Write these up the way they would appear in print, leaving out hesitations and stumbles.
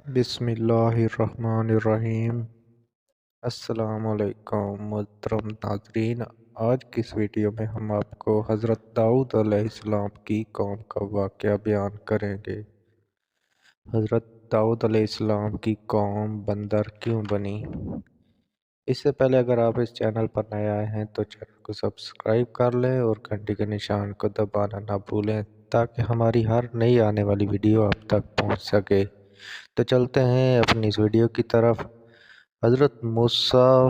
بسم اللہ الرحمن الرحیم۔ السلام علیکم محترم ناظرین، آج کی اس ویڈیو میں ہم آپ کو حضرت داؤد علیہ السلام کی قوم کا واقعہ بیان کریں گے۔ حضرت داؤد علیہ السلام کی قوم بندر کیوں بنی؟ اس سے پہلے اگر آپ اس چینل پر نئے آئے ہیں تو چینل کو سبسکرائب کر لیں اور گھنٹی کے نشان کو دبانا نہ بھولیں تاکہ ہماری ہر نئی آنے والی ویڈیو آپ تک پہنچ سکے۔ تو چلتے ہیں اپنی اس ویڈیو کی طرف۔ حضرت موسیٰ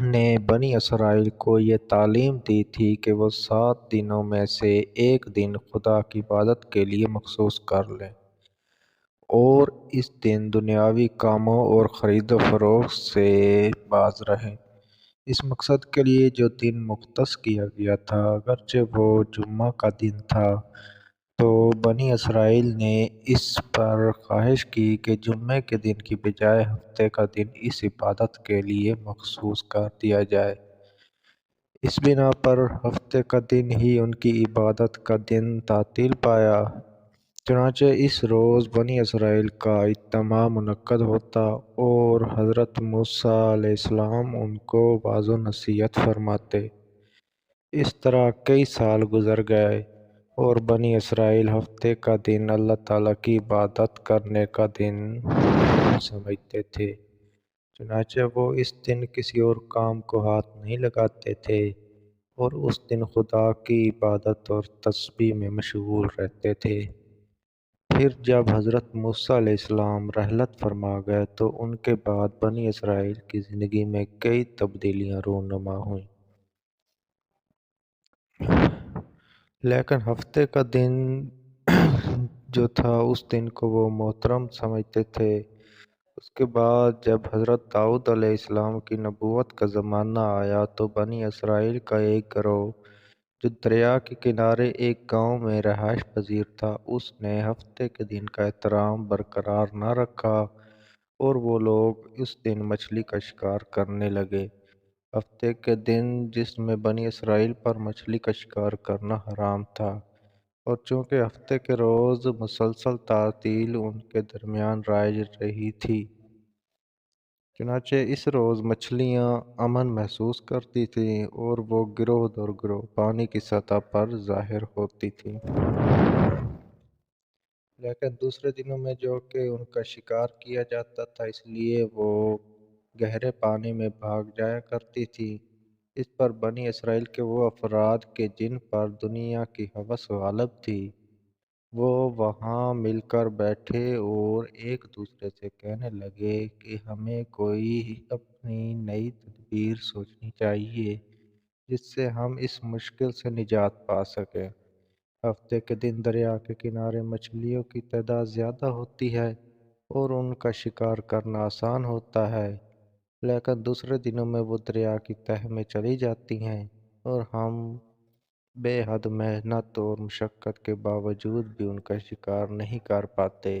نے بنی اسرائیل کو یہ تعلیم دی تھی کہ وہ 7 دنوں میں سے ایک دن خدا کی عبادت کے لیے مخصوص کر لیں اور اس دن دنیاوی کاموں اور خرید و فروخت سے باز رہیں۔ اس مقصد کے لیے جو دن مختص کیا گیا تھا، اگرچہ وہ جمعہ کا دن تھا، تو بنی اسرائیل نے اس پر خواہش کی کہ جمعے کے دن کی بجائے ہفتے کا دن اس عبادت کے لیے مخصوص کر دیا جائے۔ اس بنا پر ہفتے کا دن ہی ان کی عبادت کا دن تعطیل پایا۔ چنانچہ اس روز بنی اسرائیل کا اجتماع منعقد ہوتا اور حضرت موسیٰ علیہ السلام ان کو وعظ و نصیحت فرماتے۔ اس طرح کئی سال گزر گئے اور بنی اسرائیل ہفتے کا دن اللہ تعالیٰ کی عبادت کرنے کا دن سمجھتے تھے، چنانچہ وہ اس دن کسی اور کام کو ہاتھ نہیں لگاتے تھے اور اس دن خدا کی عبادت اور تسبیح میں مشغول رہتے تھے۔ پھر جب حضرت موسیٰ علیہ السلام رحلت فرما گئے تو ان کے بعد بنی اسرائیل کی زندگی میں کئی تبدیلیاں رونما ہوئیں، لیکن ہفتے کا دن جو تھا اس دن کو وہ محترم سمجھتے تھے۔ اس کے بعد جب حضرت داؤد علیہ السلام کی نبوت کا زمانہ آیا تو بنی اسرائیل کا ایک گروہ جو دریا کے کنارے ایک گاؤں میں رہائش پذیر تھا، اس نے ہفتے کے دن کا احترام برقرار نہ رکھا اور وہ لوگ اس دن مچھلی کا شکار کرنے لگے۔ ہفتے کے دن جس میں بنی اسرائیل پر مچھلی کا شکار کرنا حرام تھا، اور چونکہ ہفتے کے روز مسلسل تعطیل ان کے درمیان رائج رہی تھی، چنانچہ اس روز مچھلیاں امن محسوس کرتی تھیں اور وہ گروہ در گروہ پانی کی سطح پر ظاہر ہوتی تھیں۔ لیکن دوسرے دنوں میں جو کہ ان کا شکار کیا جاتا تھا، اس لیے وہ گہرے پانی میں بھاگ جایا کرتی تھی۔ اس پر بنی اسرائیل کے وہ افراد کہ جن پر دنیا کی ہوس غالب تھی، وہ وہاں مل کر بیٹھے اور ایک دوسرے سے کہنے لگے کہ ہمیں کوئی اپنی نئی تدبیر سوچنی چاہیے جس سے ہم اس مشکل سے نجات پا سکیں۔ ہفتے کے دن دریا کے کنارے مچھلیوں کی تعداد زیادہ ہوتی ہے اور ان کا شکار کرنا آسان ہوتا ہے، لیکن دوسرے دنوں میں وہ دریا کی تہہ میں چلی جاتی ہیں اور ہم بے حد محنت اور مشقت کے باوجود بھی ان کا شکار نہیں کر پاتے۔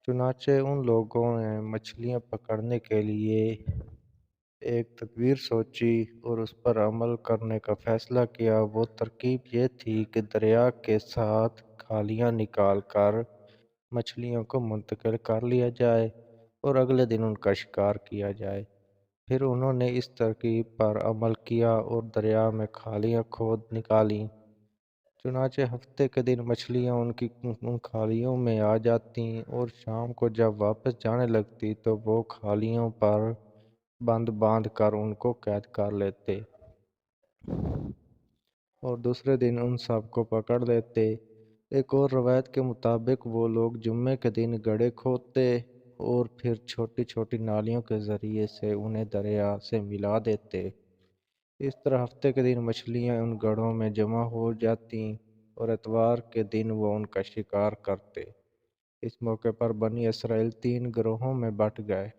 چنانچہ ان لوگوں نے مچھلیاں پکڑنے کے لیے ایک تدبیر سوچی اور اس پر عمل کرنے کا فیصلہ کیا۔ وہ ترکیب یہ تھی کہ دریا کے ساتھ کھالیاں نکال کر مچھلیوں کو منتقل کر لیا جائے اور اگلے دن ان کا شکار کیا جائے۔ پھر انہوں نے اس ترکیب پر عمل کیا اور دریا میں کھالیاں کھود نکالیں۔ چنانچہ ہفتے کے دن مچھلیاں ان کھالیوں میں آ جاتیں اور شام کو جب واپس جانے لگتی تو وہ کھالیوں پر بند باندھ کر ان کو قید کر لیتے اور دوسرے دن ان سب کو پکڑ لیتے۔ ایک اور روایت کے مطابق وہ لوگ جمعے کے دن گڑھے کھودتے اور پھر چھوٹی چھوٹی نالیوں کے ذریعے سے انہیں دریا سے ملا دیتے۔ اس طرح ہفتے کے دن مچھلیاں ان گڑھوں میں جمع ہو جاتیں اور اتوار کے دن وہ ان کا شکار کرتے۔ اس موقع پر بنی اسرائیل 3 گروہوں میں بٹ گئے۔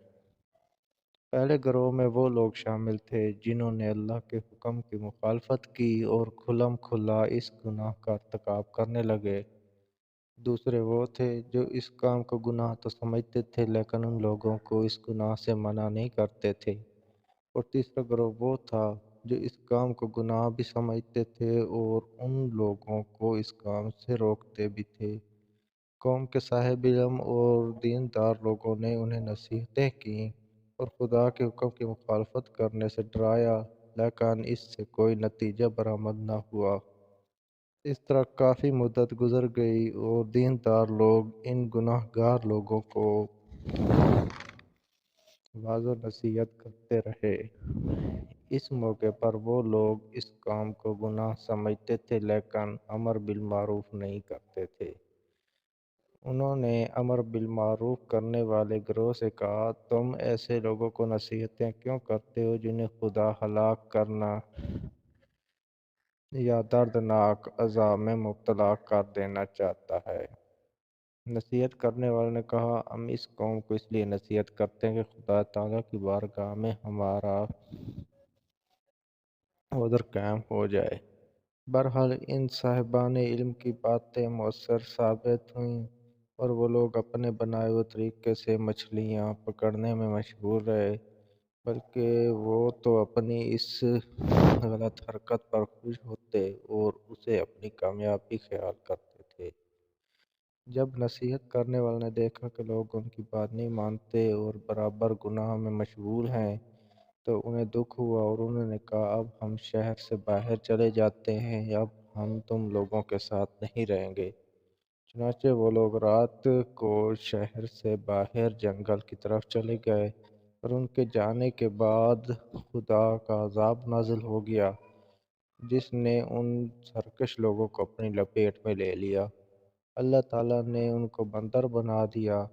پہلے گروہ میں وہ لوگ شامل تھے جنہوں نے اللہ کے حکم کی مخالفت کی اور کھلم کھلا اس گناہ کا ارتکاب کرنے لگے۔ دوسرے وہ تھے جو اس کام کو گناہ تو سمجھتے تھے لیکن ان لوگوں کو اس گناہ سے منع نہیں کرتے تھے، اور تیسرا گروہ وہ تھا جو اس کام کو گناہ بھی سمجھتے تھے اور ان لوگوں کو اس کام سے روکتے بھی تھے۔ قوم کے صاحب علم اور دیندار لوگوں نے انہیں نصیحتیں کیں اور خدا کے حکم کی مخالفت کرنے سے ڈرایا، لیکن اس سے کوئی نتیجہ برآمد نہ ہوا۔ اس طرح کافی مدت گزر گئی اور دیندار لوگ ان گناہ گار لوگوں کو واعظ و نصیحت کرتے رہے۔ اس موقع پر وہ لوگ اس کام کو گناہ سمجھتے تھے لیکن امر بالمعروف نہیں کرتے تھے۔ انہوں نے امر بالمعروف کرنے والے گروہ سے کہا، تم ایسے لوگوں کو نصیحتیں کیوں کرتے ہو جنہیں خدا ہلاک کرنا یا دردناک عذاب میں مبتلا کر دینا چاہتا ہے؟ نصیحت کرنے والوں نے کہا، ہم اس قوم کو اس لیے نصیحت کرتے ہیں کہ خدا تعالیٰ کی بارگاہ میں ہمارا عذر قائم ہو جائے۔ بہرحال ان صاحبان علم کی باتیں مؤثر ثابت ہوئیں اور وہ لوگ اپنے بنائے ہوئے طریقے سے مچھلیاں پکڑنے میں مشغول رہے، بلکہ وہ تو اپنی اس غلط حرکت پر خوش ہوتے اور اسے اپنی کامیابی خیال کرتے تھے۔ جب نصیحت کرنے والوں نے دیکھا کہ لوگ ان کی بات نہیں مانتے اور برابر گناہ میں مشغول ہیں تو انہیں دکھ ہوا اور انہوں نے کہا، اب ہم شہر سے باہر چلے جاتے ہیں، اب ہم تم لوگوں کے ساتھ نہیں رہیں گے۔ چنانچہ وہ لوگ رات کو شہر سے باہر جنگل کی طرف چلے گئے اور ان کے جانے کے بعد خدا کا عذاب نازل ہو گیا جس نے ان سرکش لوگوں کو اپنی لپیٹ میں لے لیا۔ اللہ تعالیٰ نے ان کو بندر بنا دیا